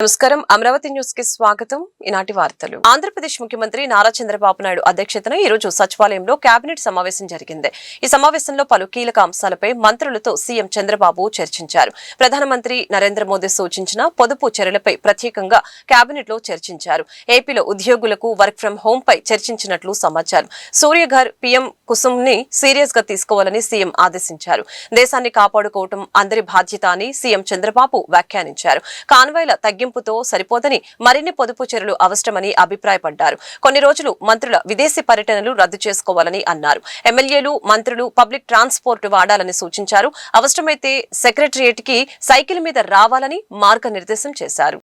నమస్కారం అమరావతి న్యూస్ కి స్వాగతం. ఈనాటి వార్తలు. ఆంధ్రప్రదేశ్ ముఖ్యమంత్రి నారా చంద్రబాబు నాయుడు అధ్యక్షతన ఈ రోజు సచివాలయంలో కేబినెట్ సమావేశం జరిగింది. ఈ సమావేశంలో పలు కీలక అంశాలపై మంత్రులతో సీఎం చంద్రబాబు చర్చించారు. ప్రధానమంత్రి నరేంద్ర మోదీ సూచించిన పొదుపు చర్యలపై ప్రత్యేకంగా కేబినెట్ లో చర్చించారు. ఏపీలో ఉద్యోగులకు వర్క్ ఫ్రం హోం పై చర్చించినట్లు సమాచారం. సూర్యఘర్ పీఎం కుసుమ్ ని సీరియస్ గా తీసుకోవాలని సీఎం ఆదేశించారు. దేశాన్ని కాపాడుకోవటం అందరి బాధ్యత అని సీఎం చంద్రబాబు వ్యాఖ్యానించారు. కాన్వాయ్ల తగ్గింపుతో సరిపోదని మరిన్ని పొదుపు చర్యలు అవసరమని అభిప్రాయపడ్డారు. కొన్ని రోజులు మంత్రుల విదేశీ పర్యటనలు రద్దు చేసుకోవాలని అన్నారు. ఎమ్మెల్యేలు మంత్రులు పబ్లిక్ ట్రాన్స్పోర్ట్ వాడాలని సూచించారు. అవసరమైతే సెక్రటరియట్ కి సైకిల్ మీద రావాలని మార్గనిర్దేశం చేశారు.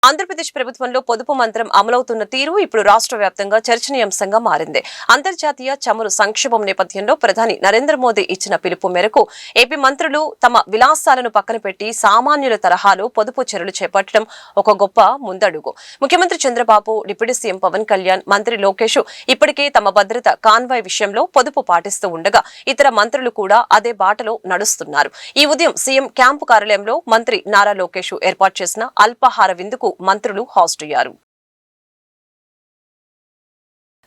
ఆంధ్రప్రదేశ్ ప్రభుత్వంలో పొదుపు మంత్రం అమలవుతున్న తీరు ఇప్పుడు రాష్ట్ర వ్యాప్తంగా చర్చనీయాంశంగా మారింది. అంతర్జాతీయ చమురు సంక్షోభం నేపథ్యంలో ప్రధాని నరేంద్ర మోదీ ఇచ్చిన పిలుపు మేరకు ఏపీ మంత్రులు తమ విలాసాలను పక్కన పెట్టి సామాన్యుల తరహాలో పొదుపు చర్యలు చేపట్టడం ఒక గొప్ప ముందడుగు. ముఖ్యమంత్రి చంద్రబాబు, డిప్యూటీ సీఎం పవన్ కళ్యాణ్, మంత్రి లోకేష్ ఇప్పటికే తమ భద్రత కాన్వాయ్ విషయంలో పొదుపు పాటిస్తూ ఉండగా ఇతర మంత్రులు కూడా అదే బాటలో నడుస్తున్నారు. ఈ ఉదయం సీఎం క్యాంపు కార్యాలయంలో మంత్రి నారా లోకేష్ ఏర్పాటు చేసిన అల్పాహార విందుకు మంత్రులు హాజరయ్యారు.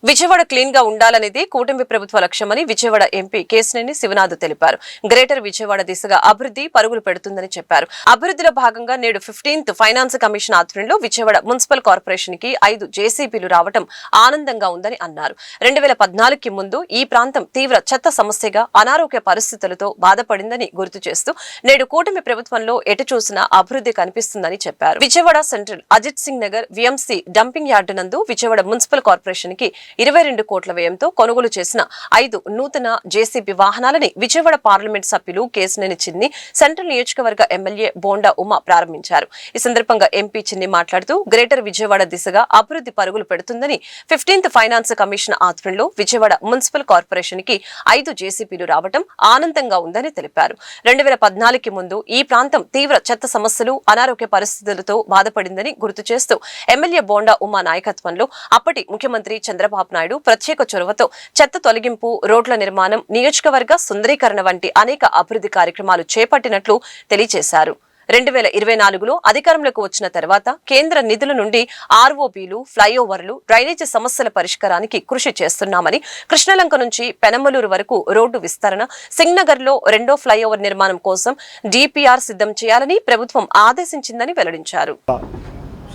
విజయవాడ క్లీన్ గా ఉండాలనేది కూటమి ప్రభుత్వ లక్ష్యమని విజయవాడ ఎంపీ కేశినేని శివనాథ్ తెలిపారు. గ్రేటర్ విజయవాడ దిశగా అభివృద్ధి పరుగులు పెడుతుందని చెప్పారు. అభివృద్ధిలో భాగంగా నేడు 15th ఫైనాన్స్ కమిషన్ ఆధ్వర్యంలో విజయవాడ మున్సిపల్ కార్పొరేషన్ కి 5 జేసీబీలు రావడం ఆనందంగా ఉందని అన్నారు. 2014కి ముందు ఈ ప్రాంతం తీవ్ర చెత్త సమస్యగా అనారోగ్య పరిస్థితులతో బాధపడిందని గుర్తు చేస్తూ నేడు కూటమి ప్రభుత్వంలో ఎటు చూసినా అభివృద్ధి కనిపిస్తుందని చెప్పారు. Vijayawada central Ajit Singh Nagar VMC dumping yard నందు విజయవాడ మున్సిపల్ కార్పొరేషన్ కి 22 కోట్ల వ్యయంతో కొనుగోలు చేసిన 5 నూతన జేసీబీ వాహనాలని విజయవాడ పార్లమెంట్ సభ్యులు కేశినేని చిన్ని, సెంట్రల్ నియోజకవర్గ ఎమ్మెల్యే బోండా ఉమ ప్రారంభించారు. ఈ సందర్భంగా ఎంపీ చిన్ని మాట్లాడుతూ గ్రేటర్ విజయవాడ దిశగా అభివృద్ధి పరుగులు పెడుతుందని 15th ఫైనాన్స్ కమిషన్ ఆధ్వర్యంలో విజయవాడ మున్సిపల్ కార్పొరేషన్ కి 5 జేసీబీలు రావడం ఆనందంగా ఉందని తెలిపారు. 2014కి ముందు ఈ ప్రాంతం తీవ్ర చెత్త సమస్యలు, అనారోగ్య పరిస్థితులతో బాధపడిందని గుర్తు చేస్తూ ఎమ్మెల్యే బోండా ఉమ నాయకత్వంలో అప్పటి ముఖ్యమంత్రి చంద్రబాబు నాయుడు ప్రత్యేక చొరవతో చెత్త తొలగింపు, రోడ్ల నిర్మాణం, నియోజకవర్గ సుందరీకరణ వంటి అనేక అభివృద్ధి కార్యక్రమాలు చేపట్టినట్లు తెలియజేశారు. 2024లో అధికారంలోకి వచ్చిన తర్వాత కేంద్ర నిధుల నుండి ఆర్ఓబీలు, ఫ్లైఓవర్లు, డ్రైనేజీ సమస్యల పరిష్కారానికి కృషి చేస్తున్నామని, కృష్ణలంక నుంచి పెనమలూరు వరకు రోడ్డు విస్తరణ, సింగ్నగర్ లో 2వ ఫ్లైఓవర్ నిర్మాణం కోసం డిపిఆర్ సిద్ధం చేయాలని ప్రభుత్వం ఆదేశించిందని వెల్లడించారు.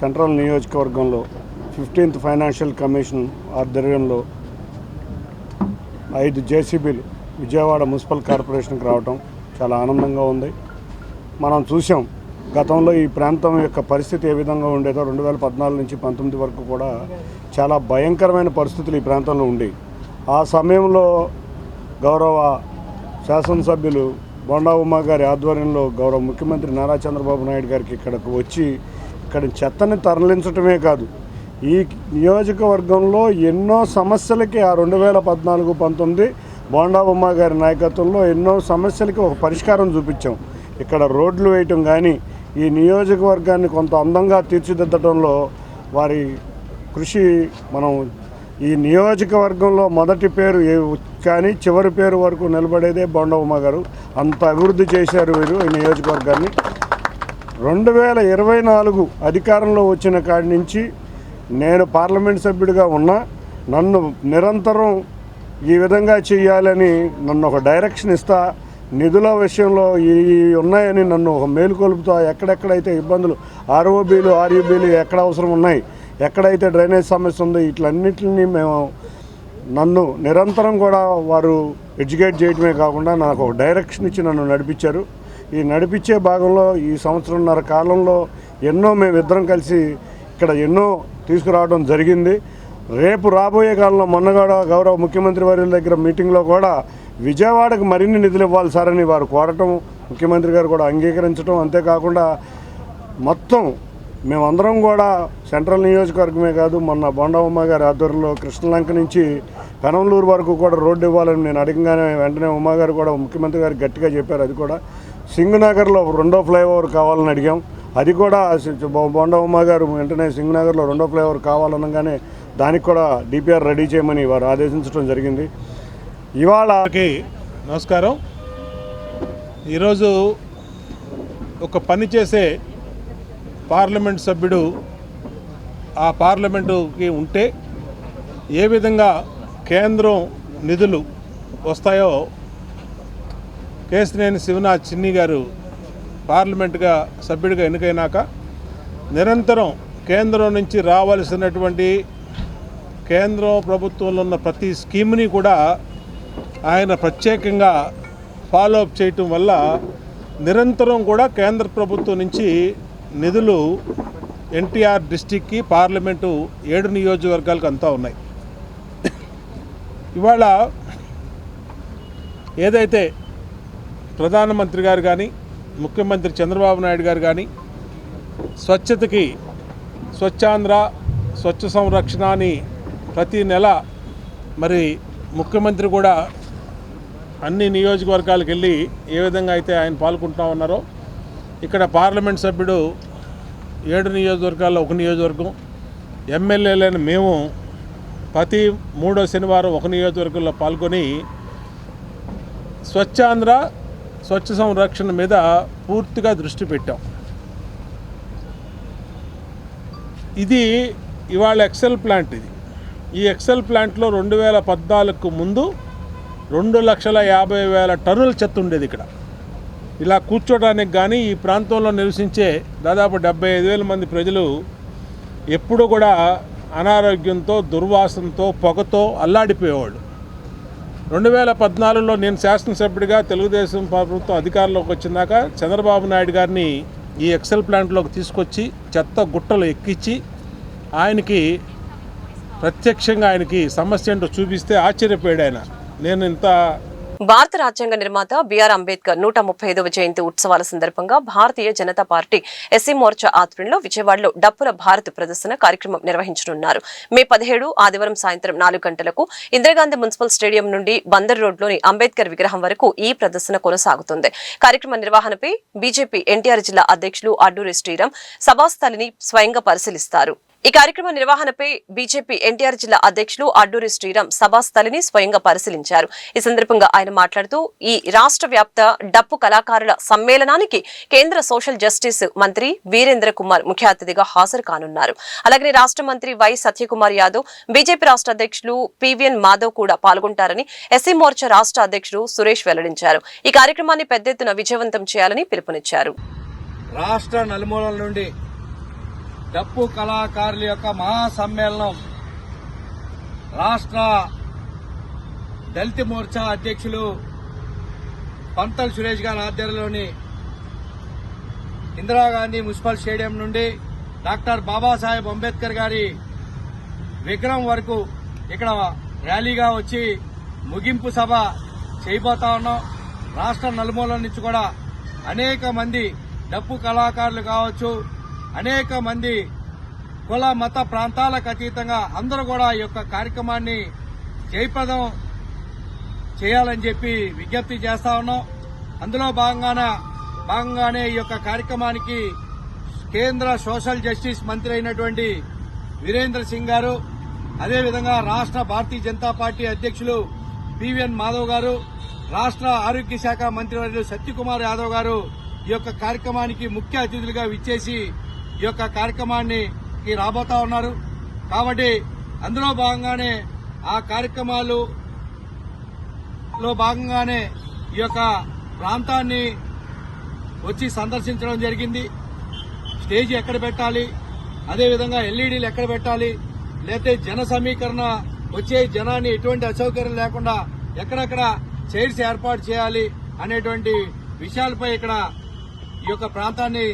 సెంట్రల్ నియోజకవర్గంలో 15th ఫైనాన్షియల్ కమిషన్ ఆధ్వర్యంలో 5 జేసీబీలు విజయవాడ మున్సిపల్ కార్పొరేషన్కి రావటం చాలా ఆనందంగా ఉంది. మనం చూసాం గతంలో ఈ ప్రాంతం యొక్క పరిస్థితి ఏ విధంగా ఉండేదో 2014 నుంచి 19 వరకు కూడా చాలా భయంకరమైన పరిస్థితులు ఈ ప్రాంతంలో ఉండేవి. ఆ సమయంలో గౌరవ శాసనసభ్యులు బోండా ఉమ గారి ఆధ్వర్యంలో గౌరవ ముఖ్యమంత్రి నారా చంద్రబాబు నాయుడు గారికి ఇక్కడకు వచ్చి ఇక్కడ చెత్తని తరలించడమే కాదు, ఈ నియోజకవర్గంలో ఎన్నో సమస్యలకి ఆ 2014-19 బోండా ఉమ గారి నాయకత్వంలో ఎన్నో సమస్యలకి ఒక పరిష్కారం చూపించాం. ఇక్కడ రోడ్లు వేయటం కానీ ఈ నియోజకవర్గాన్ని కొంత అందంగా తీర్చిదిద్దడంలో వారి కృషి మనం ఈ నియోజకవర్గంలో మొదటి పేరు కానీ చివరి పేరు వరకు నిలబడేదే బోండా ఉమ గారు. అంత అభివృద్ధి చేశారు వీరు ఈ నియోజకవర్గాన్ని. 2024 అధికారంలో వచ్చిన కాడి నుంచి నేను పార్లమెంట్ సభ్యుడిగా ఉన్నా నన్ను నిరంతరం ఈ విధంగా చేయాలని నన్ను ఒక డైరెక్షన్ ఇస్తా, నిధుల విషయంలో ఈ ఉన్నాయని నన్ను ఒక మేలుకొలుపుతా, ఎక్కడెక్కడైతే ఇబ్బందులు ఆర్ఓబీలు, ఆర్యూబీలు ఎక్కడ అవసరం ఉన్నాయి, ఎక్కడైతే డ్రైనేజ్ సమస్య ఉందో వీటిలన్నింటినీ నన్ను నిరంతరం కూడా వారు ఎడ్యుకేట్ చేయడమే కాకుండా నాకు ఒక డైరెక్షన్ ఇచ్చి నన్ను నడిపించారు. ఈ నడిపించే భాగంలో ఈ సంవత్సరంన్నర కాలంలో ఎన్నో మేమిద్దరం కలిసి ఇక్కడ ఎన్నో తీసుకురావడం జరిగింది. రేపు రాబోయే కాలంలో మొన్నగూడ గౌరవ ముఖ్యమంత్రి వర్యుల దగ్గర మీటింగ్లో కూడా విజయవాడకు మరిన్ని నిధులు ఇవ్వాలి సార్ అని వారు కోరటం, ముఖ్యమంత్రి గారు కూడా అంగీకరించడం, అంతేకాకుండా మొత్తం మేమందరం కూడా సెంట్రల్ నియోజకవర్గమే కాదు మొన్న బోండా ఉమ గారి ఆధ్వర్యంలో కృష్ణలంక నుంచి పెనమలూరు వరకు కూడా రోడ్డు ఇవ్వాలని నేను అడగగానే వెంటనే ఉమ గారు కూడా ముఖ్యమంత్రి గారు గట్టిగా చెప్పారు. అది కూడా సింగనగర్లో 2వ ఫ్లైఓవర్ కావాలని అడిగాం. అది కూడా బోండా ఉమ గారు వెంటనే సింగనగర్లో 2వ ఫ్లైఓవర్ కావాలనగానే దానికి కూడా డిపిఆర్ రెడీ చేయమని వారు ఆదేశించడం జరిగింది. ఇవాళ నమస్కారం. ఈరోజు ఒక పని చేసే పార్లమెంట్ సభ్యుడు ఆ పార్లమెంటుకి ఉంటే ఏ విధంగా కేంద్రం నిధులు వస్తాయో కేశినేని శివనాథ్ చిన్ని గారు పార్లమెంటుగా సభ్యుడిగా ఎన్నికైనాక నిరంతరం కేంద్రం నుంచి రావాల్సినటువంటి కేంద్రం ప్రభుత్వంలో ఉన్న ప్రతి స్కీమ్ని కూడా ఆయన ప్రత్యేకంగా ఫాలో అప్ చేయటం వల్ల నిరంతరం కూడా కేంద్ర ప్రభుత్వం నుంచి నిధులు ఎన్టీఆర్ డిస్టిక్కి పార్లమెంటు 7 నియోజకవర్గాలకు అంతా ఉన్నాయి. ఇవాళ ఏదైతే ప్రధానమంత్రి గారు కానీ ముఖ్యమంత్రి చంద్రబాబు నాయుడు గారు కానీ స్వచ్ఛతకి స్వచ్ఛాంధ్ర స్వచ్ఛ సంరక్షణ అని ప్రతి నెల మరి ముఖ్యమంత్రి కూడా అన్ని నియోజకవర్గాలకు వెళ్ళి ఏ విధంగా అయితే ఆయన పాల్గొంటూ ఉన్నారో ఇక్కడ పార్లమెంట్ సభ్యుడు 7 నియోజకవర్గాల్లో 1 నియోజకవర్గం ఎమ్మెల్యేలైన మేము ప్రతి 3వ శనివారం 1 నియోజకవర్గంలో పాల్గొని స్వచ్ఛాంధ్ర స్వచ్ఛ సంరక్షణ మీద పూర్తిగా దృష్టి పెట్టాం. ఇది ఇవాళ ఎక్సెల్ ప్లాంట్. ఈ ఎక్సెల్ ప్లాంట్లో 2014కు ముందు 2,50,000 టన్నుల చెత్త ఉండేది. ఇక్కడ ఇలా కూర్చోడానికి కానీ ఈ ప్రాంతంలో నివసించే దాదాపు 75,000 మంది ప్రజలు ఎప్పుడు కూడా అనారోగ్యంతో దుర్వాసనతో పొగతో అల్లాడిపోయేవాళ్ళు. 2014లో నేను శాసనసభ్యుడిగా తెలుగుదేశం ప్రభుత్వం అధికారంలోకి వచ్చినాక చంద్రబాబు నాయుడు గారిని ఈ ఎక్సెల్ ప్లాంట్లోకి తీసుకొచ్చి చెత్త గుట్టలు ఎక్కించి ఆయనకి ప్రత్యక్షంగా ఆయనకి సమస్య ఏంటో చూపిస్తే ఆశ్చర్యపోయాడు ఆయన. నేను ఇంత భారత రాజ్యాంగ నిర్మాత బిఆర్ అంబేద్కర్ 135వ జయంతి ఉత్సవాల సందర్భంగా భారతీయ జనతా పార్టీ ఎస్సీ మోర్చా ఆధ్వర్యంలో విజయవాడలో డప్పుల భారత్ ప్రదర్శన కార్యక్రమం నిర్వహించనున్నారు. మే 17 ఆదివారం సాయంత్రం 4 గంటలకు ఇందిరాగాంధీ మున్సిపల్ స్టేడియం నుండి బందర్ రోడ్లోని అంబేద్కర్ విగ్రహం వరకు ఈ ప్రదర్శన కొనసాగుతుంది. కార్యక్రమ నిర్వహణపై బీజేపీ ఎన్టీఆర్ జిల్లా అధ్యక్షులు అడ్డూరి శ్రీరామ్ సభాస్థలిని స్వయంగా పరిశీలిస్తారు. ఈ కార్యక్రమ నిర్వహణపై బీజేపీ ఎన్టీఆర్ జిల్లా అధ్యక్షులు అడ్డూరి శ్రీరామ్ సభాస్థలిని స్వయంగా పరిశీలించారు. ఈ సందర్భంగా ఆయన మాట్లాడుతూ ఈ రాష్ట్ర వ్యాప్త డప్పు కళాకారుల సమ్మేళనానికి కేంద్ర సోషల్ జస్టిస్ మంత్రి వీరేంద్ర కుమార్ ముఖ్య అతిథిగా హాజరు కానున్నారు. అలాగే రాష్ట్ర మంత్రి వై సత్యకుమార్ యాదవ్, బీజేపీ రాష్ట్ర అధ్యక్షులు పివిఎన్ మాధవ్ కూడా పాల్గొంటారని ఎస్సీ మోర్చా రాష్ట్ర అధ్యక్షుడు సురేష్ వెల్లడించారు. ఈ కార్యక్రమాన్ని పెద్ద ఎత్తున విజయవంతం చేయాలని పిలుపునిచ్చారు. రాష్ట్ర నలుమూలల నుండి డప్పు కళాకారుల యొక్క మహాసమ్మేళనం రాష్ట్ర దళిత మోర్చా అధ్యక్షులు పంతల్ సురేష్ గారి ఆధ్వర్యంలోని ఇందిరాగాంధీ మున్సిపల్ స్టేడియం నుండి డాక్టర్ బాబాసాహెబ్ అంబేద్కర్ గారి విగ్రహం వరకు ఇక్కడ ర్యాలీగా వచ్చి ముగింపు సభ చేయబోతా ఉన్నాం. రాష్ట్ర నలుమూలల నుంచి కూడా అనేక మంది డప్పు కళాకారులు కావచ్చు, అనేక మంది కుల మత ప్రాంతాలకు అతీతంగా అందరూ కూడా ఈ యొక్క కార్యక్రమాన్ని జయప్రదం చేయాలని చెప్పి విజ్ఞప్తి చేస్తా ఉన్నాం. అందులో భాగంగానే ఈ యొక్క కార్యక్రమానికి కేంద్ర సోషల్ జస్టిస్ మంత్రి అయినటువంటి వీరేంద్ర సింగ్ గారు, అదేవిధంగా రాష్ట్ర భారతీయ జనతా పార్టీ అధ్యక్షులు పివిఎన్ మాధవ్ గారు, రాష్ట్ర ఆరోగ్య శాఖ మంత్రివర్యులు సత్యకుమార్ యాదవ్ గారు ఈ యొక్క కార్యక్రమానికి ముఖ్య అతిథులుగా విచ్చేసి ఈ యొక్క కార్యక్రమాన్ని రాబోతా ఉన్నారు. కాబట్టి అందులో భాగంగానే ఆ కార్యక్రమాలలో భాగంగానే ఈ యొక్క ప్రాంతాన్ని వచ్చి సందర్శించడం జరిగింది. స్టేజ్ ఎక్కడ పెట్టాలి, అదేవిధంగా ఎల్ఈడీలు ఎక్కడ పెట్టాలి, లేకపోతే జన సమీకరణ వచ్చే జనాన్ని ఎటువంటి అసౌకర్యం లేకుండా ఎక్కడెక్కడ చైర్స్ ఏర్పాటు చేయాలి అనేటువంటి విషయాలపై ఇక్కడ ఈ యొక్క ప్రాంతాన్ని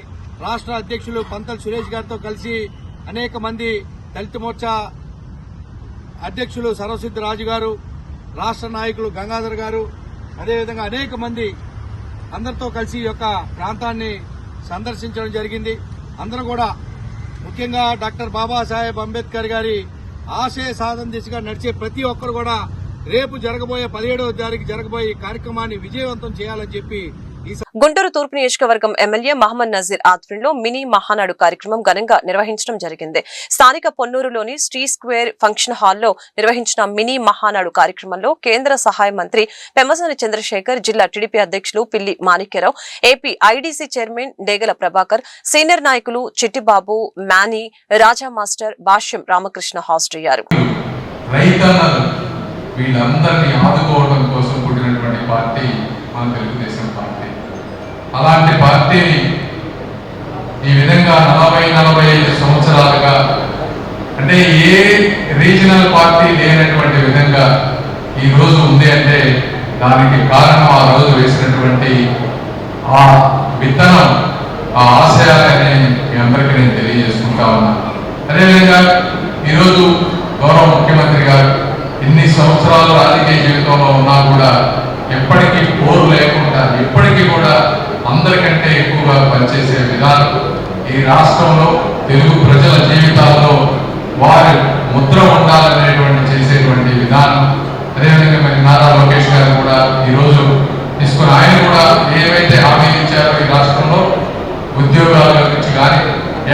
రాష్ట్ర అధ్యక్షులు పంతల్ సురేష్ గారితో కలిసి అనేక మంది దళిత మోర్చా అధ్యక్షులు సర్వసిద్ధి రాజు గారు, రాష్ట్ర నాయకులు గంగాధర్ గారు, అదేవిధంగా అనేక మంది అందరితో కలిసి ఈ యొక్క ప్రాంతాన్ని సందర్శించడం జరిగింది. అందరూ కూడా ముఖ్యంగా డాక్టర్ బాబాసాహెబ్ అంబేద్కర్ గారి ఆశయ సాధన దిశగా నడిచే ప్రతి ఒక్కరు కూడా రేపు జరగబోయే 17వ తారీఖు జరగబోయే కార్యక్రమాన్ని విజయవంతం చేయాలని చెప్పి గుంటూరు తూర్పు నియోజకవర్గం ఎమ్మెల్యే మహమ్మద్ నజీర్ ఆధ్వర్యంలో మినీ మహానాడు కార్యక్రమం ఘనంగా నిర్వహించడం జరిగింది. స్థానిక పొన్నూరులోని స్టీ స్క్వేర్ ఫంక్షన్ హాల్లో నిర్వహించిన మినీ మహానాడు కార్యక్రమంలో కేంద్ర సహాయ మంత్రి పెమ్మసాని చంద్రశేఖర్, జిల్లా టీడీపీ అధ్యక్షులు పిల్లి మాణిక్యరావు, ఏపీ ఐడీసీ చైర్మన్ డేగల ప్రభాకర్, సీనియర్ నాయకులు చిట్టిబాబు, మానీ, రాజా మాస్టర్, భాష్యం రామకృష్ణ హాజరయ్యారు. వీళ్ళందరినీ ఆదుకోవడం కోసం పుట్టినటువంటి పార్టీ మన తెలుగుదేశం పార్టీ. అలాంటి పార్టీని ఈ విధంగా 40-45 సంవత్సరాలుగా, అంటే ఏ రీజనల్ పార్టీ లేనటువంటి విధంగా ఈ రోజు ఉంది అంటే దానికి కారణం ఆ రోజు వేసినటువంటి ఆ విత్తనం, ఆ ఆశయాలని మీ అందరికీ నేను తెలియజేసుకుంటా ఉన్నాను. అదేవిధంగా ఈరోజు గౌరవ ముఖ్యమంత్రి గారు ఇన్ని సంవత్సరాలు రాజకీయ జీవితంలో ఉన్నా కూడా ఎప్పటికీ పోరు లేకుండా ఎప్పటికీ కూడా అందరికంటే ఎక్కువగా పనిచేసే విధానం, ఈ రాష్ట్రంలో తెలుగు ప్రజల జీవితాల్లో వారి ముద్ర ఉండాలనేటువంటి చేసేటువంటి విధానం. అదేవిధంగా మరి నారా లోకేష్ గారు కూడా ఈరోజు తీసుకుని ఆయన కూడా ఏవైతే హామీలు ఇచ్చారో ఈ రాష్ట్రంలో ఉద్యోగాల గురించి కానీ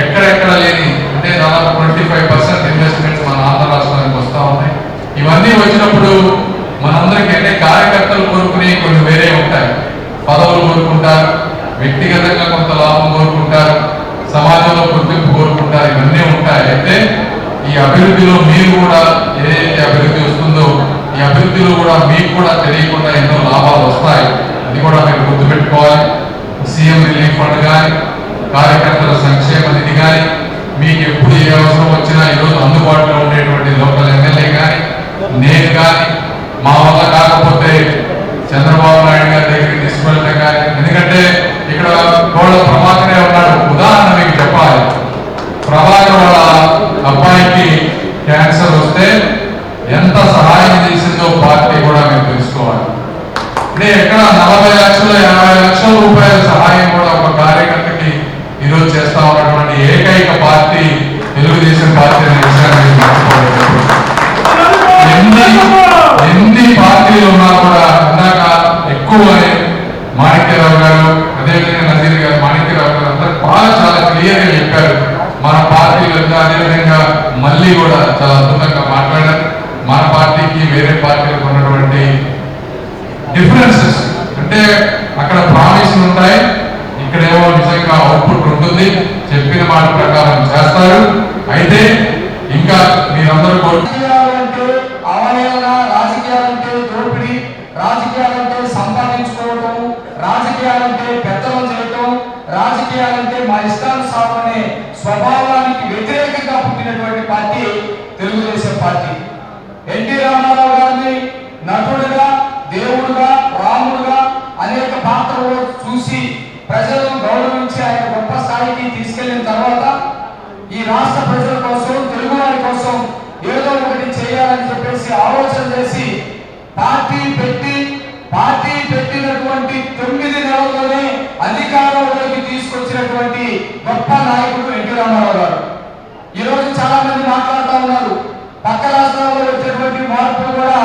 ఎక్కడెక్కడ లేని, అంటే దాదాపు 25% ఇన్వెస్ట్మెంట్స్ మన ఆంధ్ర రాష్ట్రానికి వస్తూ ఉన్నాయి. ఇవన్నీ వచ్చినప్పుడు మనందరికీ, అంటే కార్యకర్తలు కోరుకునే కొన్ని వేరే ఉంటాయి. పదవులు కోరుకుంటారు, వ్యక్తిగతంగా కొంత లాభం కోరుకుంటారు, సమాజంలో గుర్తింపు కోరుకుంటారు, ఇవన్నీ ఉంటాయి. అయితే ఈ అభివృద్ధిలో మీరు కూడా ఏదైతే అభివృద్ధి వస్తుందో ఈ అభివృద్ధిలో కూడా మీకు కూడా తెలియకుండా ఎన్నో లాభాలు వస్తాయి. అది కూడా మీరు గుర్తుపెట్టుకోవాలి. సీఎం రిలీఫ్ ఫండ్ కానీ, కార్యకర్తల సంక్షేమ నిధి కానీ, మీకు ఎప్పుడు ఏ అవసరం వచ్చినా ఈరోజు అందుబాటులో ఉండేటువంటి లోకల్ ఎమ్మెల్యే కానీ, నేను కానీ, మా వల్ల కాకపోతే చంద్రబాబు నాయుడు గారి దగ్గరికి తీసుకువెళ్ళటం కానీ. ఎందుకంటే ఇక్కడ గోడ ప్రభాకరే ఉన్నాడు. ఉదాహరణ మీకు చెప్పాలి, ప్రభాకర్ వాళ్ళ అబ్బాయికి క్యాన్సర్ వస్తే ఎంత సహాయం చేసిందో పార్టీ కూడా మీరు తెలుసుకోవాలి. అంటే ఎక్కడ 40 లక్షలు 50 లక్షల రూపాయల సహాయం కూడా ఒక కార్యకర్తకి ఈరోజు చేస్తా ఉన్నటువంటి ఏకైక పార్టీ తెలుగుదేశం పార్టీ అనే విషయాన్ని ఎన్ని పార్టీలు ఉన్నా కూడా ఇందాక ఎక్కువ మాణిక్యరావు గారు, అదేవిధంగా నజీర్ గారు, మాణిక్యరావు గారు అందరూ బాగా చాలా క్లియర్ గా చెప్పారు మన పార్టీలు. అదేవిధంగా మళ్ళీ కూడా చాలా అద్భుతంగా మాట్లాడారు. మన పార్టీకి వేరే పార్టీలకు ఉన్నటువంటి డిఫరెన్సెస్, అంటే అక్కడ ప్రామిస్లు ఉంటాయి, ఇక్కడేమో నిజంగా అవుట్పుట్ ఉంటుంది, చెప్పిన మాట ప్రకారం చేస్తారు. అయితే ఇంకా మీరందరూ రాజకీయాలంటే దోపిడీ, రాజకీయాలంటే సంపాదించుకోవటం, రాజకీయాలంటే పెద్దలు చేయటం, రాజకీయాలంటే మా ఇష్టానుసారం అనే స్వభావానికి వ్యతిరేకంగా పుట్టినటువంటి party Telugu Desam party. NT Rama Rao గారిని నటుడుగా, దేవుడుగా, రాముడుగా అనేక పాత్రలు చూసి ప్రజలను గౌరవించి ఆయన గొప్ప స్థాయికి తీసుకెళ్లిన తర్వాత ఈ రాష్ట్ర ప్రజల కోసం, తెలుగు వారి కోసం ఏదో ఒకటి చేయాలని చెప్పేసి ఆలోచన చేసి పార్టీ పెట్టినటువంటి 9 నెలల్లోనే అధికారంలోకి తీసుకొచ్చినటువంటి గొప్ప నాయకుడు ఎన్టీ రామారావు గారు. ఈరోజు చాలా మంది మాట్లాడుతూ ఉన్నారు, పక్క రాష్ట్రాల్లో వచ్చేటువంటి మార్పులు కూడా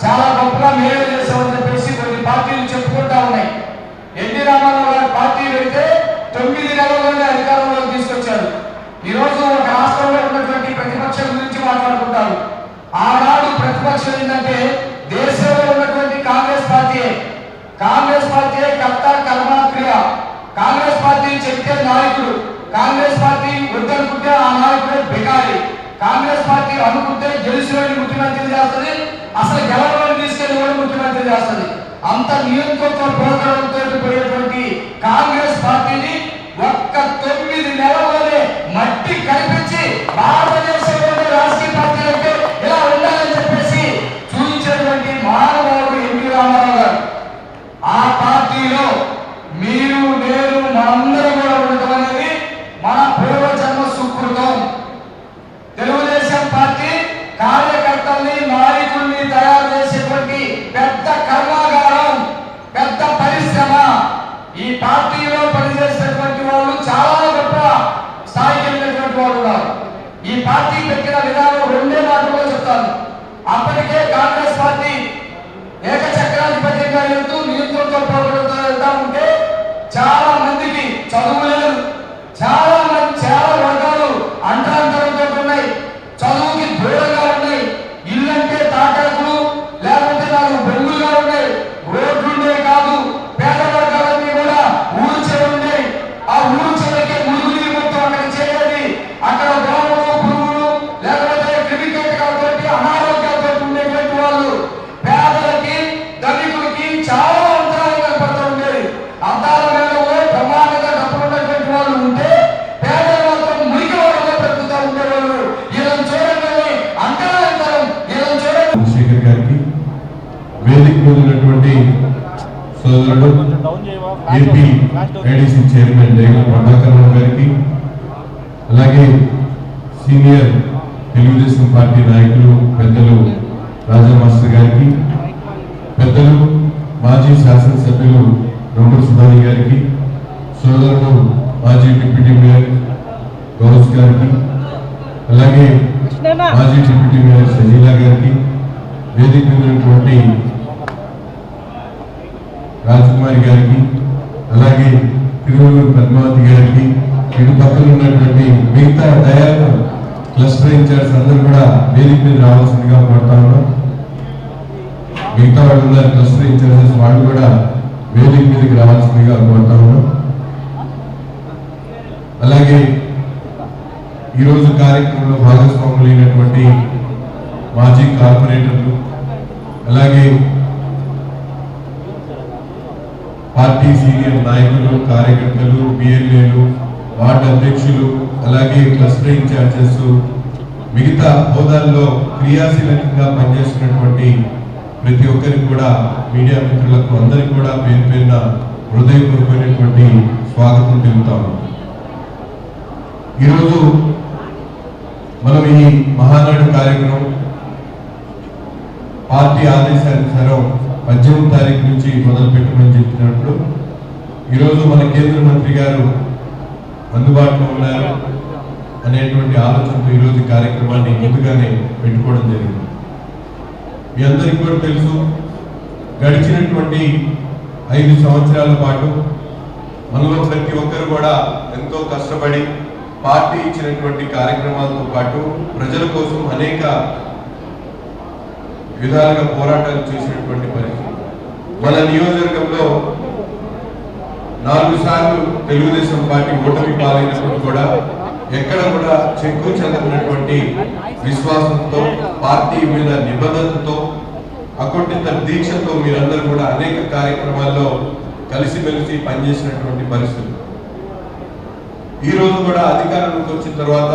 చాలా గొప్పగా మేలు చేశామని చెప్పేసి కొన్ని పార్టీలు చెప్పుకుంటా ఉన్నాయి. ఎన్టీ రామారావు గారు పార్టీ పెడితే 9 నెలల్లోనే అధికారంలోకి తీసుకొచ్చారు. ఈరోజు ఒక రాష్ట్రంలో ఉన్నటువంటి ప్రతిపక్షం గురించి మాట్లాడుకుంటారు. ఆనాడు ప్రతిపక్షం ఏంటంటే దేశంలో ఉన్నటువంటి కాంగ్రెస్ పార్టీయే కర్త కర్మ క్రియ. కాంగ్రెస్ పార్టీ చెప్తే నాయకుడు, కాంగ్రెస్ పార్టీ వద్దనుకుంటే ఆ నాయకుడే బిగాలి. కాంగ్రెస్ పార్టీ అనుకుంటే గెలిచినోడిని ముఖ్యమంత్రి చేస్తుంది, అసలు గెలవని తీసుకెళ్లి కూడా ముఖ్యమంత్రి చేస్తుంది. అంత నియంత్రణతో పోరాటంతో పోయేటువంటి కాంగ్రెస్ పార్టీని ఒక్క 9 నెలల్లోనే మట్టి కనిపించి భారతదేశంలోని రాజకీయ పార్టీలు అంటే ఇలా ఉండాలని చెప్పేసి చూపించినటువంటి మానవుడు ఎన్టీ రామారావు గారు. ఆ పార్టీలో మీరు, నేను, మనందరం కూడా ఉండటం అనేది మన పూర్వజన్మ సుకృతం. తెలుగుదేశం పార్టీ కార్యకర్తల్ని, నాయకుల్ని తయారు చేసేటువంటి పెద్ద కర్మాగారం, పెద్ద పరిశ్రమ. ఈ పార్టీలో పనిచేసినటువంటి వాళ్ళు చాలా గొప్ప స్థాయికి వెళ్ళినటువంటి వాళ్ళు ఉన్నారు. ఈ పార్టీ పెట్టిన విధానం 2 మాటల్లో చెప్తాను. అప్పటికే కాంగ్రెస్ పార్టీ ఏకచక్రాధిపత్యంగా వెళ్తూ నియంత్రణతో పోరాటంతో వెళ్తా ఉంటే చాలా మందికి చదువు లేదు, చాలా వర్గాలు అంటాంతరంతో ఉన్నాయి, చదువుకి దూరంగా ఉన్నాయి, ఇల్లంటే తాటాకులు లేకపోతే 4 బొంగులుగా ఉన్నాయి, రోడ్లుండే కాదు, పేద వర్గాలన్నీ కూడా ఊరు చివరి ఉన్నాయి. ఆ ఊరు చివరికి మురుగునీరు మొత్తం అక్కడ చేయాలి, అక్కడ దోమలు పురుగులు లేకపోతే క్రిమికీటకాలతో అనారోగ్యాలతో ఉండేటువంటి వాళ్ళు పేదలకి ధనికులకి చాలా అంతరాలు ఏర్పడుతూ ఉండేది. అద్దాల మేడలో ప్రమాదంగా డబ్బులున్నటువంటి వాళ్ళు ఉంటే పేదల మాత్రం మురికి వాళ్ళలో పెరుగుతూ ఉండేవాళ్ళు. ఇలా చూడండి అంతరాంతరం, ఇలా చూడండి. చంద్రశేఖర్ గారికి, వేదిక మీద ఉన్నటువంటి సోదరుడు AP IDC chairman Jagan Prabhakar Rao గారికి, అలాగే సీనియర్ తెలుగుదేశం పార్టీ నాయకులు పెద్దలు రాజా మాస్టర్ గారికి, పెద్దలు మాజీ శాసనసభ్యులు రొంబ సుధాని గారికి, సోదరుడు మాజీ డిప్యూటీ మేయర్ గౌరవ్ గారికి, అలాగే మాజీ డిప్యూటీ మేయర్ సజీలా గారికి, వేదిక మీద ఉన్నటువంటి రాజకుమారి గారికి, అలాగే తిరువూరు పద్మావతి గారికి, ఇటు పక్కన ఉన్నటువంటి మిగతా డయల్ క్లస్టర్ ఇన్ఛార్జ్ అందరూ కూడా వేదిక మీద రావాల్సిందిగా కోరుతా ఉన్నాం. మిగతా వాళ్ళు ఉన్నారు క్లస్టర్ ఇన్ఛార్జెస్, వాళ్ళు కూడా వేదిక మీదకి రావాల్సిందిగా కోరుతా ఉన్నాం. అలాగే ఈరోజు కార్యక్రమంలో భాగస్వాములైనటువంటి మాజీ కార్పొరేటర్లు, అలాగే పార్టీ సీనియర్ నాయకులు, కార్యకర్తలు, బిఎల్ఏలు, వార్డు అధ్యక్షులు, అలాగే క్లస్టర్ ఇన్ఛార్జెస్, మిగతా హోదాల్లో క్రియాశీలకంగా పనిచేస్తున్నటువంటి ప్రతి ఒక్కరికి కూడా, మీడియా మిత్రులకు అందరికీ కూడా పేరు పేరున హృదయపూర్వకమైనటువంటి స్వాగతం తెలుపుతాము. ఈరోజు మనం ఈ మహానాడు కార్యక్రమం పార్టీ ఆదేశానుసారం 18వ తారీఖు నుంచి మొదలు పెట్టమని చెప్పినప్పుడు, ఈరోజు మన కేంద్ర మంత్రి గారు అందుబాటులో ఉన్నారు అనేటువంటి ఆలోచనతో ఈరోజు కార్యక్రమాన్ని ముందుగానే పెట్టుకోవడం జరిగింది. మీ అందరికీ కూడా తెలుసు, గడిచినటువంటి 5 సంవత్సరాల పాటు మనలో ప్రతి ఒక్కరు కూడా ఎంతో కష్టపడి పార్టీ ఇచ్చినటువంటి కార్యక్రమాలతో పాటు ప్రజల కోసం అనేక విధాలుగా పోరాటాలు చేసినటువంటి పరిస్థితి. మన నియోజకవర్గంలో 4 సార్లు తెలుగుదేశం పార్టీ ఓటమి పాలైనప్పుడు కూడా ఎక్కడ కూడా చెక్కు చెందినటువంటి విశ్వాసంతో, పార్టీ మీద నిబద్ధతతో, అకుంఠిత దీక్షతో మీరందరూ కూడా అనేక కార్యక్రమాల్లో కలిసిమెలిసి పనిచేసినటువంటి పరిస్థితి. ఈ రోజు కూడా అధికారంలోకి వచ్చిన తర్వాత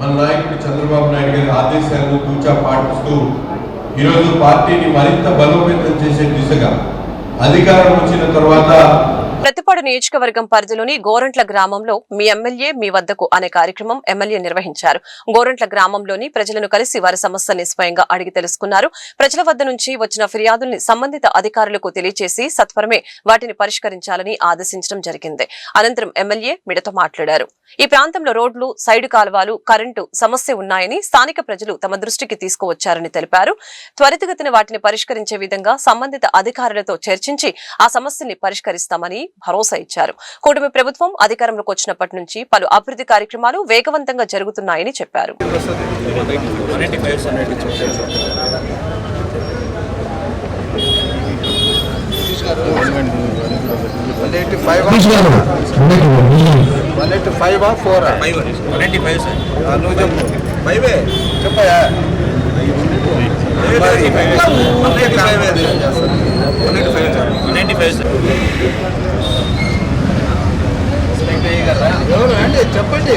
మన నాయకుడు చంద్రబాబు నాయుడు గారి ఆదేశాలను తూచా పాటిస్తూ ఈరోజు పార్టీని మరింత బలోపేతం చేసే దిశగా అధికారం వచ్చిన తర్వాత ప్రతిపాడు నియోజకవర్గం పరిధిలోని గోరంట్ల గ్రామంలో మీ ఎమ్మెల్యే మీ వద్దకు అనే కార్యక్రమం ఎమ్మెల్యే నిర్వహించారు. గోరంట్ల గ్రామంలోని ప్రజలను కలిసి వారి సమస్యల్ని స్వయంగా అడిగి తెలుసుకున్నారు. ప్రజల వద్ద నుంచి వచ్చిన ఫిర్యాదుల్ని సంబంధిత అధికారులకు తెలియజేసి సత్వరమే వాటిని పరిష్కరించాలని ఆదేశించడం జరిగింది. అనంతరం ఎమ్మెల్యే మీడియాతో మాట్లాడారు. ఈ ప్రాంతంలో రోడ్లు, సైడు కాలువలు, కరెంటు సమస్య ఉన్నాయని స్థానిక ప్రజలు తమ దృష్టికి తీసుకువచ్చారని తెలిపారు. త్వరితగతిన వాటిని పరిష్కరించే విధంగా సంబంధిత అధికారులతో చర్చించి ఆ సమస్యల్ని పరిష్కరిస్తామని భరోసా ఇచ్చారు. కూటమి ప్రభుత్వం అధికారంలోకి వచ్చినప్పటి నుంచి పలు అభివృద్ధి కార్యక్రమాలు వేగవంతంగా జరుగుతున్నాయని చెప్పారు. చెప్పండి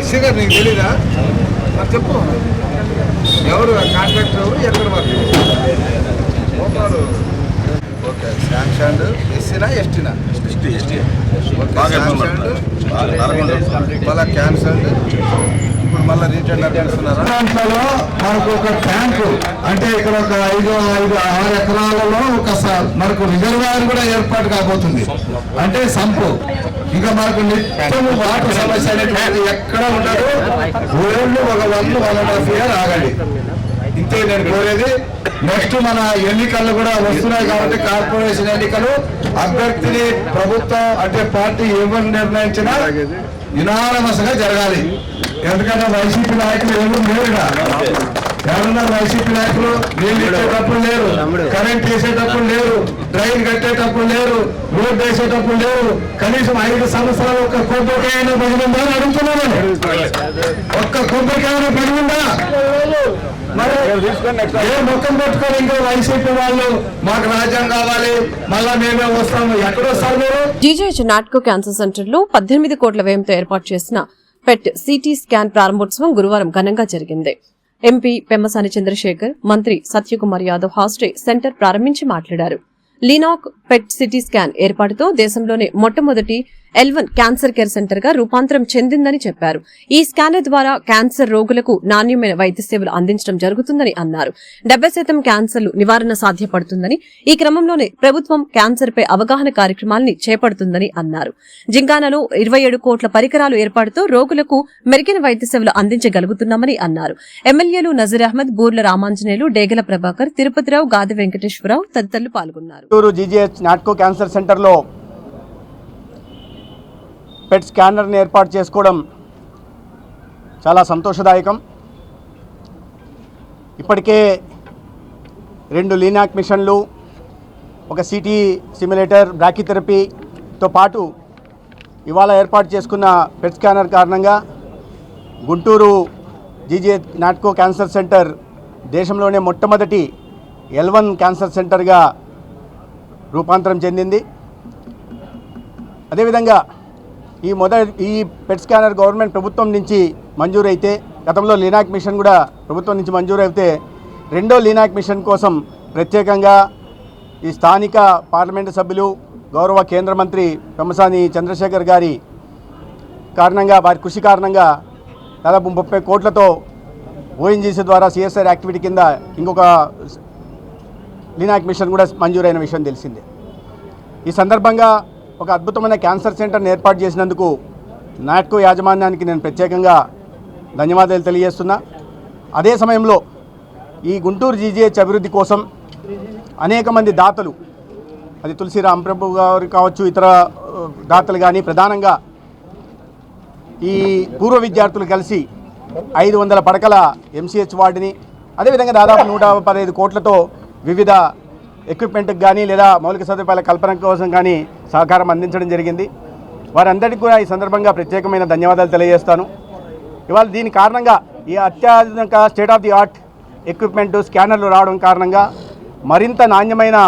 ఎస్సీ గారు నీకు తెలీదా? మరి చెప్పు, ఎవరు కాంట్రాక్టర్, ఎవరు, ఎక్కడ వర్క్? ఓకే, శాంక్షన్ ఎస్సీనా ఎస్టీనా? మళ్ళీ క్యాన్సల్డ్, ఇప్పుడు మళ్ళీ రీటెండర్ చేస్తున్నారా? దాంట్లో మనకు ఒక ట్యాంకు, అంటే ఇక్కడ ఒక 5-6 ఎకరాలలో ఒక మనకు రిజర్వాయర్ కూడా ఏర్పాటు కాబోతుంది. అంటే సంపు ఇంకా మనకు నిత్యం వాటర్ సమస్య అనేటువంటి ఎక్కడ ఉండదు. ఓన్లీ ఒక 1.5 year ఆగండి. ఇంతే నేను కోరేది. నెక్స్ట్ మన ఎన్నికలు కూడా వస్తున్నాయి కాబట్టి కార్పొరేషన్ ఎన్నికలు అభ్యర్థిని ప్రభుత్వం అంటే పార్టీ ఎవరు నిర్ణయించినా యునానమస్ గా జరగాలి. ఎందుకంటే వైసీపీ నాయకులు ఎవరు లేరుగా, ఎవరున్నారు వైసీపీ నాయకులు? నీళ్ళు ఇచ్చేటప్పుడు లేరు, కరెంట్ వేసేటప్పుడు లేరు, డ్రైన్ కట్టేటప్పుడు లేరు, రోడ్డు వేసేటప్పుడు లేరు. కనీసం 5 సంవత్సరాలు ఒక్క కొబ్బరికాయన పడిపోయిందా అని అడుగుతున్నాను. ఒక్క కొబ్బరికాయన పడిపోయిందా? మరి ఏ ముఖం పెట్టుకొని ఇంకా వైసీపీ వాళ్ళు మాకు రాజ్యం కావాలి, మళ్ళా మేమే వస్తాము, ఎక్కడొస్తారు మీరు? జీజీహెచ్ నాట్కో క్యాన్సర్ సెంటర్ లో 18 కోట్ల వ్యయంతో ఏర్పాటు చేసిన పెట్ సిటీ స్కాన్ ప్రారంభోత్సవం గురువారం ఘనంగా జరిగింది. ఎంపీ పెమ్మసాని చంద్రశేఖర్, మంత్రి సత్యకుమార్ యాదవ్ హాస్టే సెంటర్ ప్రారంభించి మాట్లాడారు. లీనాక్ పెట్ సిటీ స్కాన్ ఏర్పాటుతో దేశంలోనే మొట్టమొదటి L1 క్యాన్సర్ కేర్ సెంటర్ గా రూపాంతరం చెందిందని చెప్పారు. ఈ స్కానర్ ద్వారా క్యాన్సర్ రోగులకు నాణ్యమైన వైద్య సేవలు అందించడం జరుగుతుందని అన్నారు. 70% క్యాన్సర్లు నివారణ సాధ్యపడుతుందని, ఈ క్రమంలోనే ప్రభుత్వం క్యాన్సర్ పై అవగాహన కార్యక్రమాల్ని చేపడుతుందని అన్నారు. జింగానాలో 27 కోట్ల పరికరాలు ఏర్పాటుతో రోగులకు మెరుగైన వైద్య సేవలు అందించగలుగుతున్నామని అన్నారు. ఎమ్మెల్యేలు నజీర్ అహ్మద్, బూర్ల రామాంజనేయులు, డేగల ప్రభాకర్, తిరుపతిరావు, గాది వెంకటేశ్వరరావు తదితరులు పాల్గొన్నారు. జీజీహెచ్ నాట్కో క్యాన్సర్ సెంటర్లో పెట్ స్కానర్ని ఏర్పాటు చేసుకోవడం చాలా సంతోషదాయకం. ఇప్పటికే 2 లీనాక్ మిషన్లు, ఒక సిటీ సిమ్యులేటర్, బ్రాకీథెరపీతో పాటు ఇవాళ ఏర్పాటు చేసుకున్న పెట్ స్కానర్ కారణంగా Guntur GGH Natco cancer centre దేశంలోనే మొట్టమొదటి L1 క్యాన్సర్ సెంటర్గా రూపాంతరం చెందింది. అదేవిధంగా ఈ పెట్ స్కానర్ గవర్నమెంట్ ప్రభుత్వం నుంచి మంజూరైతే, గతంలో లీనాక్ మిషన్ కూడా ప్రభుత్వం నుంచి మంజూరైతే, 2వ లీనాక్ మిషన్ కోసం ప్రత్యేకంగా ఈ స్థానిక పార్లమెంటు సభ్యులు, గౌరవ కేంద్ర మంత్రి పెమ్మసాని చంద్రశేఖర్ గారి కారణంగా, వారి కృషి కారణంగా దాదాపు 30 కోట్లతో ఓఎన్జీసీ ద్వారా CSR యాక్టివిటీ కింద ఇంకొక లీనాక్ మిషన్ కూడా మంజూరైన విషయం తెలిసిందే. ఈ సందర్భంగా ఒక అద్భుతమైన క్యాన్సర్ సెంటర్ని ఏర్పాటు చేసినందుకు నాట్కో యాజమాన్యానికి నేను ప్రత్యేకంగా ధన్యవాదాలు తెలియజేస్తున్నా. అదే సమయంలో ఈ గుంటూరు జీజీహెచ్ అభివృద్ధి కోసం అనేక మంది దాతలు, అది తులసి రాంప్రభు గారు కావచ్చు, ఇతర దాతలు కానీ, ప్రధానంగా ఈ పూర్వ విద్యార్థులు కలిసి 500 పడకల MCH వార్డుని, అదేవిధంగా దాదాపు 115 కోట్లతో వివిధ ఎక్విప్మెంట్కి కానీ లేదా మౌలిక సదుపాయాల కల్పన కోసం కానీ సహకారం అందించడం జరిగింది. వారందరికీ కూడా ఈ సందర్భంగా ప్రత్యేకమైన ధన్యవాదాలు తెలియజేస్తాను. ఇవాళ దీని కారణంగా ఈ అత్యాధునిక state of the art equipment, స్కానర్లు రావడం కారణంగా మరింత నాణ్యమైన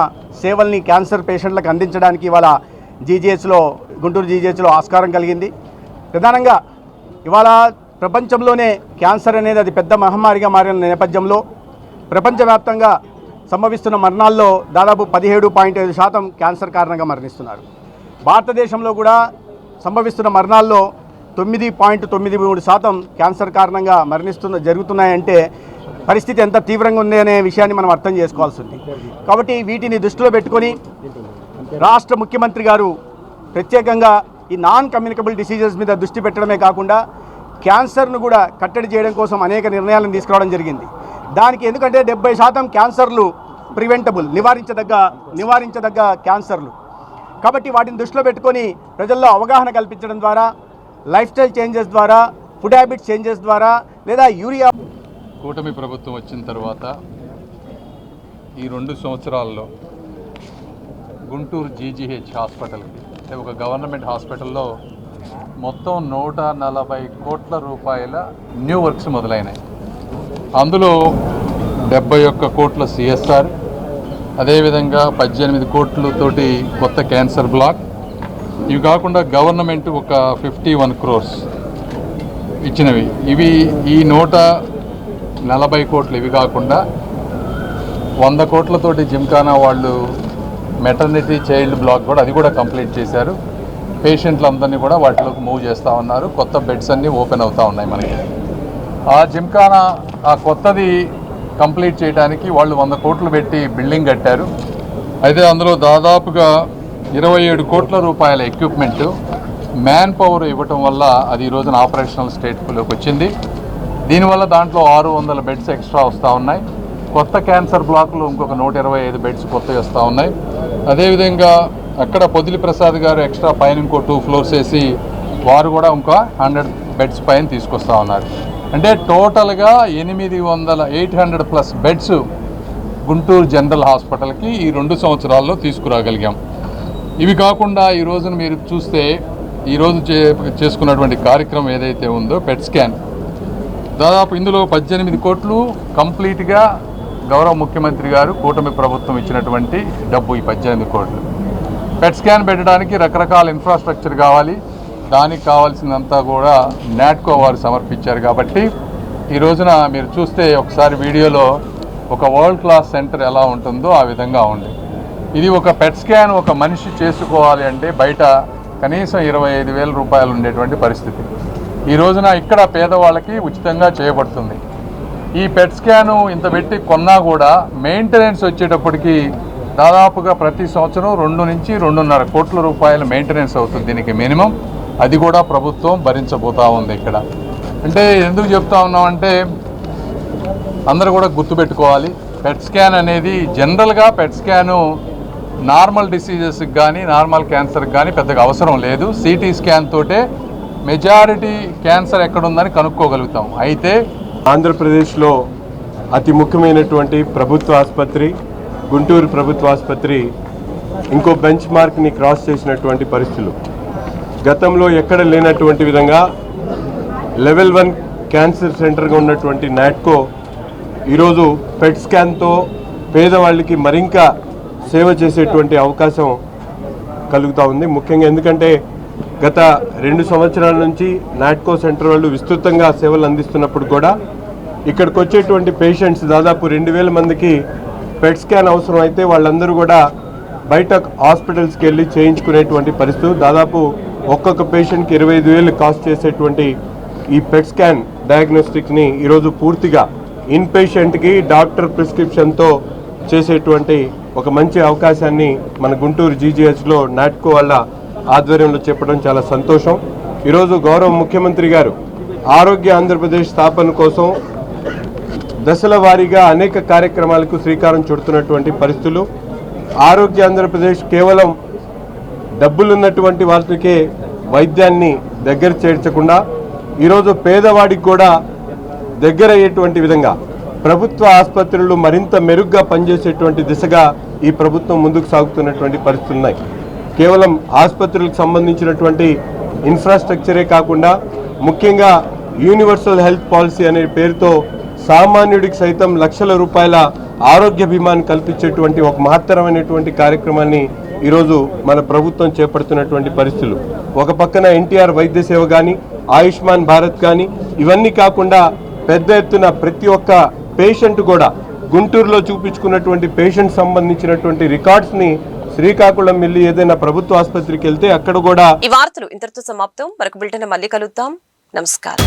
సేవల్ని క్యాన్సర్ పేషెంట్లకు అందించడానికి ఇవాళ గుంటూరు జీజీహెచ్లో ఆస్కారం కలిగింది. ప్రధానంగా ఇవాళ ప్రపంచంలోనే క్యాన్సర్ అనేది అది పెద్ద మహమ్మారిగా మారిన నేపథ్యంలో ప్రపంచవ్యాప్తంగా సంభవిస్తున్న మరణాల్లో దాదాపు 17.5% క్యాన్సర్ కారణంగా మరణిస్తున్నారు. భారతదేశంలో కూడా సంభవిస్తున్న మరణాల్లో 9.93% క్యాన్సర్ కారణంగా జరుగుతున్నాయంటే పరిస్థితి ఎంత తీవ్రంగా ఉంది అనే విషయాన్ని మనం అర్థం చేసుకోవాల్సి ఉంది. కాబట్టి వీటిని దృష్టిలో పెట్టుకొని రాష్ట్ర ముఖ్యమంత్రి గారు ప్రత్యేకంగా ఈ నాన్ కమ్యూనికబుల్ డిసీజెస్ మీద దృష్టి పెట్టడమే కాకుండా క్యాన్సర్ను కూడా కట్టడి చేయడం కోసం అనేక నిర్ణయాలను తీసుకురావడం జరిగింది. దానికి ఎందుకంటే 70% క్యాన్సర్లు ప్రివెంటబుల్, నివారించదగ్గ క్యాన్సర్లు. కాబట్టి వాటిని దృష్టిలో పెట్టుకొని ప్రజల్లో అవగాహన కల్పించడం ద్వారా, లైఫ్ స్టైల్ చేంజెస్ ద్వారా, ఫుడ్ హ్యాబిట్స్ చేంజెస్ ద్వారా, లేదా యూరియా. కూటమి ప్రభుత్వం వచ్చిన తర్వాత ఈ 2 సంవత్సరాల్లో గుంటూరు జీజీహెచ్ హాస్పిటల్కి, అంటే ఒక గవర్నమెంట్ హాస్పిటల్లో మొత్తం 140 కోట్ల రూపాయల న్యూ వర్క్స్ మొదలైనాయి. అందులో 71 కోట్ల CSR, అదేవిధంగా 18 కోట్లతోటి కొత్త క్యాన్సర్ బ్లాక్, ఇవి కాకుండా గవర్నమెంట్ ఒక 51 crores ఇచ్చినవి. ఇవి ఈ 140 కోట్లు ఇవి కాకుండా 100 కోట్లతోటి జిమ్ఖానా వాళ్ళు మెటర్నిటీ చైల్డ్ బ్లాక్ కూడా, అది కూడా కంప్లీట్ చేశారు. పేషెంట్లందరినీ కూడా వాటిలోకి మూవ్ చేస్తూ ఉన్నారు. కొత్త బెడ్స్ అన్నీ ఓపెన్ అవుతూ ఉన్నాయి మనకి. ఆ జిమ్ఖానా ఆ కొత్తది కంప్లీట్ చేయడానికి వాళ్ళు 100 కోట్లు పెట్టి బిల్డింగ్ కట్టారు. అయితే అందులో దాదాపుగా 27 కోట్ల రూపాయల ఎక్విప్మెంట్, మ్యాన్ పవర్ ఇవ్వటం వల్ల అది ఈ రోజున ఆపరేషనల్ స్టేట్లోకి వచ్చింది. దీనివల్ల దాంట్లో 600 బెడ్స్ ఎక్స్ట్రా వస్తూ ఉన్నాయి. కొత్త క్యాన్సర్ బ్లాకులు ఇంకొక 125 బెడ్స్ కొత్తవి వస్తూ ఉన్నాయి. అదేవిధంగా అక్కడ పొదిలి ప్రసాద్ గారు ఎక్స్ట్రా పైన ఇంకో 2 ఫ్లోర్స్ వేసి వారు కూడా ఇంకో 100 బెడ్స్ పైన తీసుకొస్తూ ఉన్నారు. అంటే టోటల్గా 800+ బెడ్స్ గుంటూరు జనరల్ హాస్పిటల్కి ఈ 2 సంవత్సరాల్లో తీసుకురాగలిగాం. ఇవి కాకుండా ఈ రోజున మీరు చూస్తే ఈరోజు చేసుకున్నటువంటి కార్యక్రమం ఏదైతే ఉందో పెట్ స్కాన్, దాదాపు ఇందులో 18 కోట్లు కంప్లీట్గా గౌరవ ముఖ్యమంత్రి గారు కూటమి ప్రభుత్వం ఇచ్చినటువంటి డబ్బు. ఈ 18 కోట్లు పెట్ స్కాన్ పెట్టడానికి రకరకాల ఇన్ఫ్రాస్ట్రక్చర్ కావాలి, దానికి కావాల్సిందంతా కూడా నాట్కో వారు సమర్పించారు. కాబట్టి ఈ రోజున మీరు చూస్తే ఒకసారి వీడియోలో ఒక వరల్డ్ క్లాస్ సెంటర్ ఎలా ఉంటుందో ఆ విధంగా ఉంది. ఇది ఒక పెట్ స్కాన్ ఒక మనిషి చేసుకోవాలి అంటే బయట కనీసం 25,000 రూపాయలు ఉండేటువంటి పరిస్థితి. ఈ రోజున ఇక్కడ పేదవాళ్ళకి ఉచితంగా చేయబడుతుంది. ఈ పెట్ స్కాను ఇంత పెట్టి కొన్నా కూడా మెయింటెనెన్స్ వచ్చేటప్పటికి దాదాపుగా ప్రతి సంవత్సరం 2 నుంచి 2.5 కోట్ల రూపాయల మెయింటెనెన్స్ అవుతుంది దీనికి మినిమం. అది కూడా ప్రభుత్వం భరించబోతూ ఉంది ఇక్కడ. అంటే ఎందుకు చెప్తా ఉన్నామంటే అందరూ కూడా గుర్తుపెట్టుకోవాలి, పెట్ స్కాన్ అనేది జనరల్గా పెట్ స్కాను నార్మల్ డిసీజెస్కి కానీ నార్మల్ క్యాన్సర్కి కానీ పెద్దగా అవసరం లేదు. సిటీ స్కాన్ తోటే మెజారిటీ క్యాన్సర్ ఎక్కడుందని కనుక్కోగలుగుతాం. అయితే ఆంధ్రప్రదేశ్లో అతి ముఖ్యమైనటువంటి ప్రభుత్వ ఆసుపత్రి గుంటూరు ప్రభుత్వ ఆసుపత్రి ఇంకో బెంచ్ మార్క్ని క్రాస్ చేసినటువంటి పరిస్థితులు. గతంలో ఎక్కడ లేనటువంటి విధంగా లెవెల్ 1 క్యాన్సర్ సెంటర్గా ఉన్నటువంటి నాట్కో ఈరోజు పెట్ స్కాన్తో పేదవాళ్ళకి మరింకా సేవ చేసేటువంటి అవకాశం కలుగుతూ ఉంది. ముఖ్యంగా ఎందుకంటే గత 2 సంవత్సరాల నుంచి నాట్కో సెంటర్ వాళ్ళు విస్తృతంగా సేవలు అందిస్తున్నప్పుడు కూడా ఇక్కడికి వచ్చేటువంటి పేషెంట్స్ దాదాపు 2,000 మందికి పెట్ స్కాన్ అవసరం అయితే వాళ్ళందరూ కూడా బయట హాస్పిటల్స్కి వెళ్ళి చేయించుకునేటువంటి పరిస్థితి. దాదాపు ఒక్కొక్క పేషెంట్కి 25,000 కాస్ట్ చేసేటువంటి ఈ పెట్ స్కాన్ డయాగ్నోస్టిక్ని ఈరోజు పూర్తిగా ఇన్ పేషెంట్కి డాక్టర్ ప్రిస్క్రిప్షన్తో చేసేటువంటి ఒక మంచి అవకాశాన్ని మన గుంటూరు జీజీహెచ్లో నాట్కో వాళ్ళ ఆధ్వర్యంలో చెప్పడం చాలా సంతోషం. ఈరోజు గౌరవ ముఖ్యమంత్రి గారు ఆరోగ్య ఆంధ్రప్రదేశ్ స్థాపన కోసం దశల వారీగా అనేక కార్యక్రమాలకు శ్రీకారం చుడుతున్నటువంటి పరిస్థితులు. ఆరోగ్య ఆంధ్రప్రదేశ్ కేవలం డబ్బులున్నటువంటి వాళ్ళకే వైద్యాన్ని దగ్గర చేర్చకుండా ఈరోజు పేదవాడికి కూడా దగ్గర అయ్యేటువంటి విధంగా ప్రభుత్వ ఆసుపత్రులు మరింత మెరుగ్గా పనిచేసేటువంటి దిశగా ఈ ప్రభుత్వం ముందుకు సాగుతున్నటువంటి పరిస్థితులు ఉన్నాయి. కేవలం ఆసుపత్రులకు సంబంధించినటువంటి ఇన్ఫ్రాస్ట్రక్చరే కాకుండా ముఖ్యంగా యూనివర్సల్ హెల్త్ పాలసీ అనే పేరుతో సామాన్యుడికి సైతం లక్షల రూపాయల ఆరోగ్య బీమాను కల్పించేటువంటి ఒక మహత్తరమైనటువంటి కార్యక్రమాన్ని ఈరోజు మన ప్రభుత్వం చేపడుతున్నటువంటి పరిస్థితులు. ఒక పక్కన ఎన్టీఆర్ వైద్య సేవ కానీ ఆయుష్మాన్ భారత్ కానీ ఇవన్నీ కాకుండా పెద్ద ఎత్తున ప్రతి ఒక్క పేషెంట్ కూడా గుంటూరులో చూపించుకున్నటువంటి పేషెంట్ సంబంధించినటువంటి రికార్డ్స్ని శ్రీకాకుళం వెళ్ళి ఏదైనా ప్రభుత్వ ఆసుపత్రికి వెళ్తే అక్కడ కూడా. ఈ వార్తలు ఇంతటితో సమాప్తం. మరొక బులెటిన్ మళ్ళీ కలుద్దాం. నమస్కారం.